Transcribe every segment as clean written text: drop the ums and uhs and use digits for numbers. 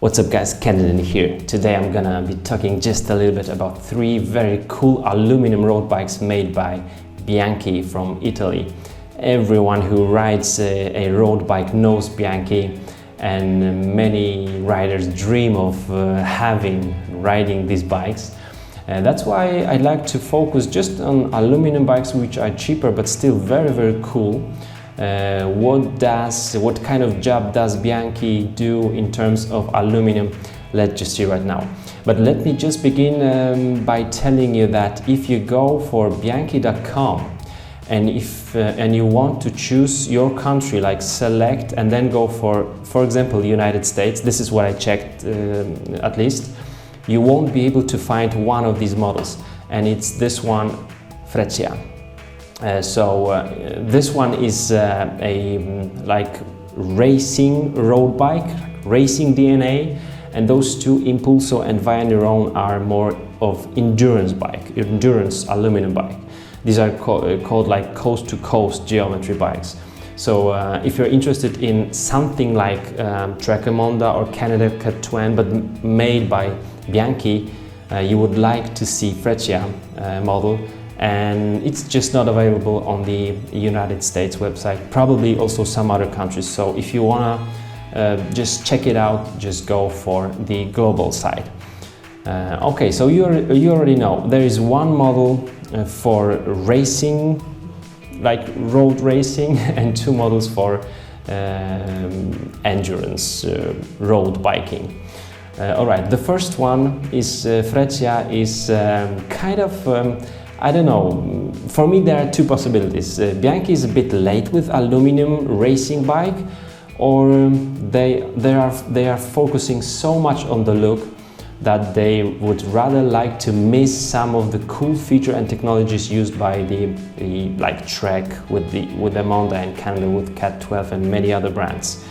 What's up guys, Kennedy here. Today I'm gonna be talking just a little bit about 3 very cool aluminum road bikes made by Bianchi from Italy. Everyone who rides a road bike knows Bianchi, and many riders dream of riding these bikes. That's why I like to focus just on aluminum bikes, which are cheaper but still very cool. What kind of job does Bianchi do in terms of aluminum? Let's just see right now. But let me just begin by telling you that if you go for Bianchi.com and you want to choose your country, like select and then go for example, United States, this is what I checked at least, you won't be able to find one of these models, and it's this one, Freccia. This one is a racing road bike, racing DNA, and those two, Impulso and Nirone, are more of endurance aluminum bike. These are called like coast-to-coast geometry bikes. So if you're interested in something like Trecamonda or Canada Cut 20, but made by Bianchi, you would like to see Freccia model, and it's just not available on the United States website, probably also some other countries. So if you wanna just check it out, just go for the global side. Okay, so you already know there is one model for racing, like road racing, and 2 models for endurance road biking. Alright, the first one is Freccia is kind of I don't know, for me there are 2 possibilities. Bianchi is a bit late with aluminum racing bike, or they are focusing so much on the look that they would rather like to miss some of the cool feature and technologies used by the like Trek with the Monda and Canada with Cat 12 and many other brands.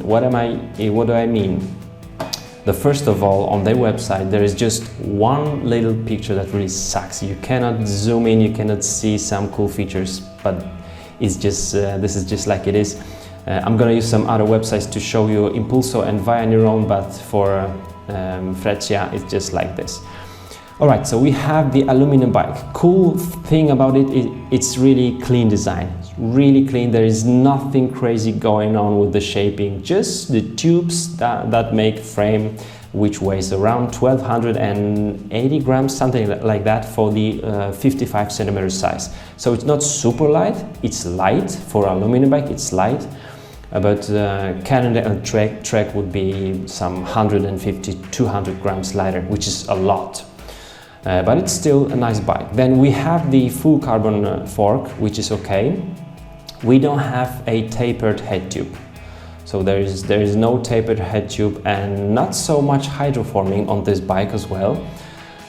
What do I mean? First of all, on their website there is just one little picture that really sucks. You cannot zoom in, you cannot see some cool features, but it's just this is just like it is. I'm gonna use some other websites to show you Impulso and Nirone, but for Freccia it's just like this. Alright, so we have the aluminum bike. Cool thing about it, it's really clean design. It's really clean. There is nothing crazy going on with the shaping, just the tubes that make frame, which weighs around 1280 grams, something like that, for the 55 centimeter size. So it's not super light, it's light for aluminum bike, it's light. But Canada and Trek would be some 150-200 grams lighter, which is a lot. But it's still a nice bike. Then we have the full carbon fork, which is okay. We don't have a tapered head tube. So there is no tapered head tube and not so much hydroforming on this bike as well.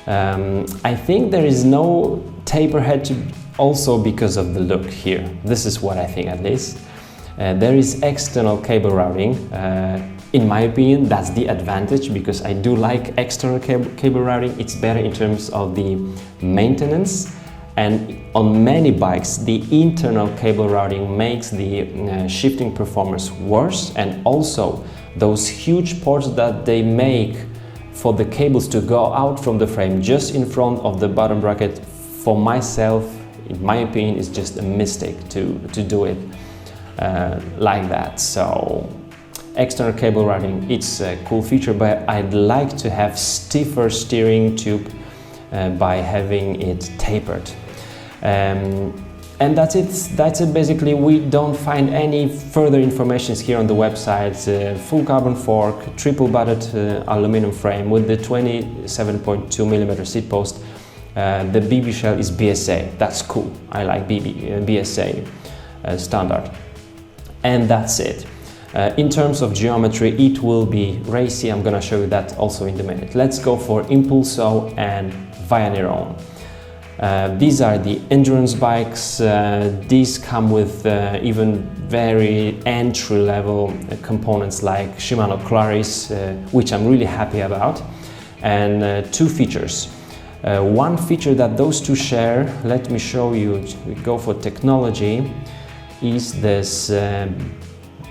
I think there is no tapered head tube also because of the look here. This is what I think, at least. There is external cable routing. In my opinion, that's the advantage, because I do like external cable routing. It's better in terms of the maintenance, and on many bikes the internal cable routing makes the shifting performance worse, and also those huge ports that they make for the cables to go out from the frame just in front of the bottom bracket, for myself, in my opinion, is just a mistake to do it like that. So external cable routing, it's a cool feature, but I'd like to have stiffer steering tube by having it tapered. And that's it. That's it basically. We don't find any further information here on the website. Full carbon fork, triple butted aluminum frame with the 27.2mm seat post. The BB shell is BSA. That's cool. I like BSA standard. And that's it. In terms of geometry, it will be racy. I'm gonna show you that also in a minute. Let's go for Impulso and Nirone. These are the endurance bikes. These come with even very entry-level components like Shimano Claris, which I'm really happy about, and 2 features. One feature that those 2 share, let me show you. We go for technology, is this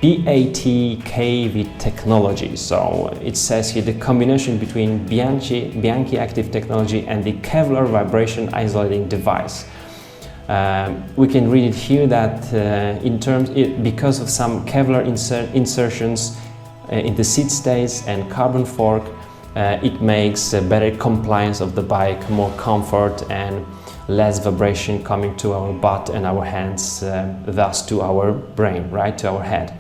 BATKV technology. So it says here the combination between Bianchi active technology and the Kevlar vibration isolating device. We can read it here that because of some Kevlar insertions in the seat stays and carbon fork, it makes better compliance of the bike, more comfort and less vibration coming to our butt and our hands, thus to our brain, right, to our head.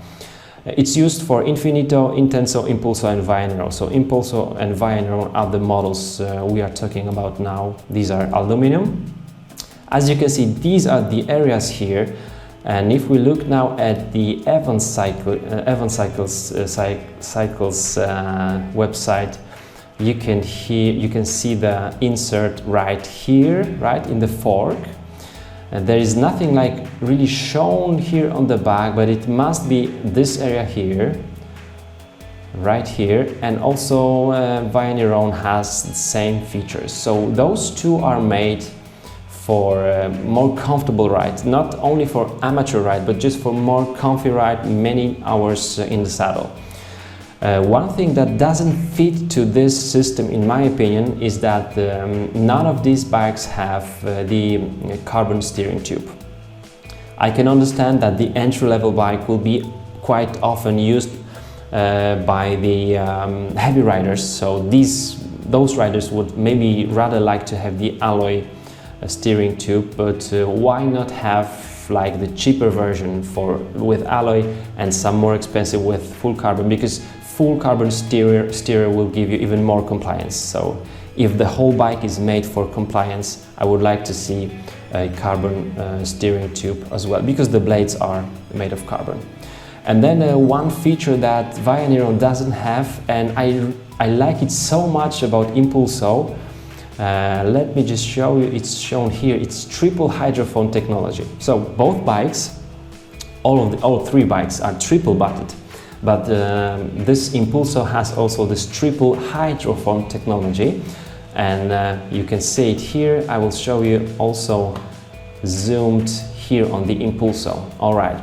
It's used for Infinito, Intenso, Impulso and Via Nirone. So Impulso and Via Nirone are the models we are talking about now. These are aluminum. As you can see, these are the areas here, and if we look now at the Evans Cycles website, you can see the insert right here, right in the fork. And there is nothing like really shown here on the back, but it must be this area here, right here, and also Via Nirone has the same features. So those two are made for more comfortable ride, not only for amateur ride, but just for more comfy ride, many hours in the saddle. One thing that doesn't fit to this system, in my opinion, is that none of these bikes have the carbon steering tube. I can understand that the entry-level bike will be quite often used by the heavy riders, so those riders would maybe rather like to have the alloy steering tube, but why not have like the cheaper version with alloy and some more expensive with full carbon, because full carbon steer will give you even more compliance. So if the whole bike is made for compliance, I would like to see a carbon steering tube as well, because the blades are made of carbon. And then one feature that Via Nirone doesn't have, and I like it so much about Impulso. Let me just show you, it's shown here, it's triple hydrophone technology. So both bikes, all three bikes are triple butted, but this Impulso has also this triple hydrophone technology, and you can see it here. I will show you also zoomed here on the Impulso. Alright,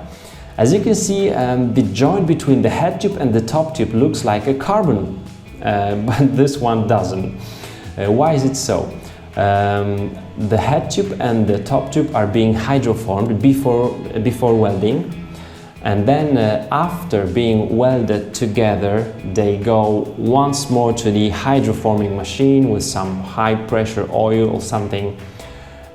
as you can see, the joint between the head tube and the top tube looks like a carbon, but this one doesn't. Why is it so? The head tube and the top tube are being hydroformed before welding, and then after being welded together, they go once more to the hydroforming machine with some high pressure oil or something,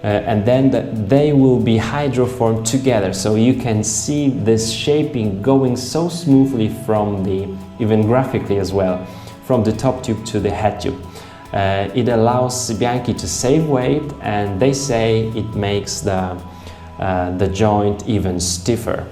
and then they will be hydroformed together. So you can see this shaping going so smoothly even graphically as well, from the top tube to the head tube. It allows Bianchi to save weight, and they say it makes the joint even stiffer.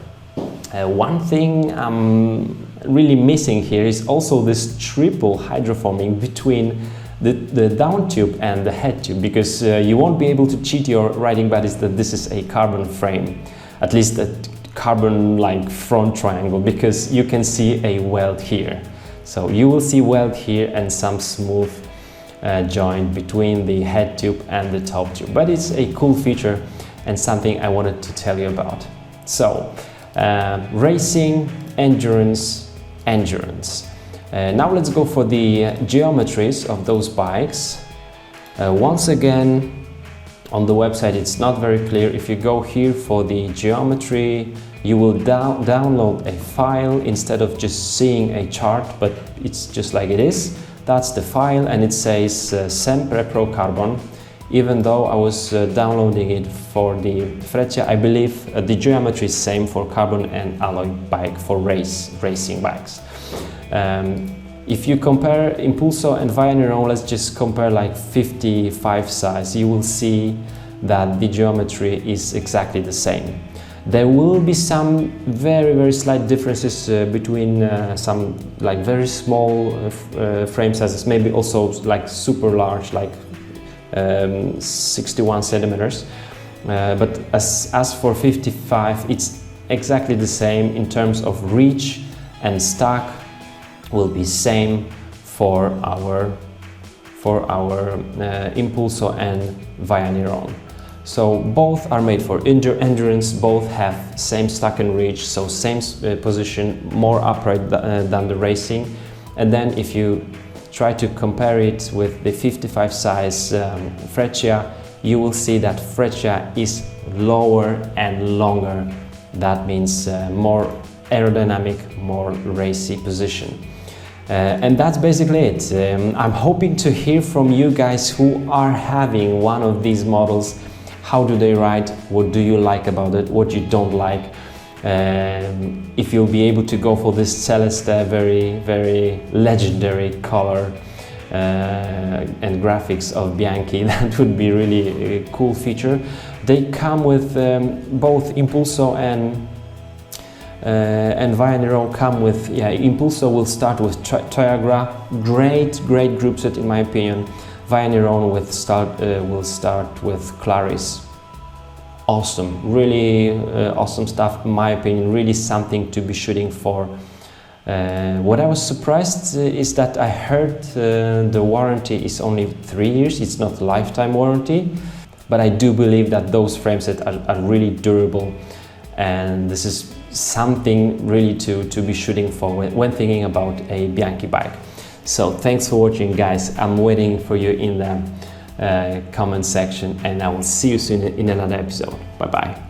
One thing I'm really missing here is also this triple hydroforming between the down tube and the head tube, because you won't be able to cheat your riding buddies that this is a carbon frame, at least a carbon like front triangle, because you can see a weld here. So you will see weld here and some smooth joint between the head tube and the top tube, but it's a cool feature and something I wanted to tell you about. So racing, endurance. Now let's go for the geometries of those bikes. Once again, on the website it's not very clear. If you go here for the geometry, you will download a file instead of just seeing a chart, but it's just like it is. That's the file, and it says Sempre Pro Carbon. Even though I was downloading it for the Freccia, I believe the geometry is same for carbon and alloy bike for racing bikes. If you compare Impulso and Via Nirone, let's just compare like 55 size, you will see that the geometry is exactly the same. There will be some very slight differences between some like very small frame sizes, maybe also like super large, like 61 centimeters. But as for 55, it's exactly the same in terms of reach, and stock will be same for our Impulso and Via Nirone. So both are made for endurance, both have same stock and reach, so same position, more upright than the racing. And then if you try to compare it with the 55 size Freccia, you will see that Freccia is lower and longer. That means more aerodynamic, more racy position. And that's basically it. I'm hoping to hear from you guys who are having one of these models. How do they ride? What do you like about it? What you don't like? If you'll be able to go for this Celeste, very legendary color and graphics of Bianchi, that would be really a cool feature. They come with both Impulso and Nirone come with, Impulso will start with Toyagra, great group set in my opinion. Nirone will start with Claris. Awesome, really awesome stuff in my opinion, really something to be shooting for. What I was surprised is that I heard the warranty is only 3 years, it's not a lifetime warranty, but I do believe that those frame sets are really durable, and this is something really to be shooting for when thinking about a Bianchi bike. So thanks for watching guys, I'm waiting for you in the comment section, and I will see you soon in another episode. Bye bye.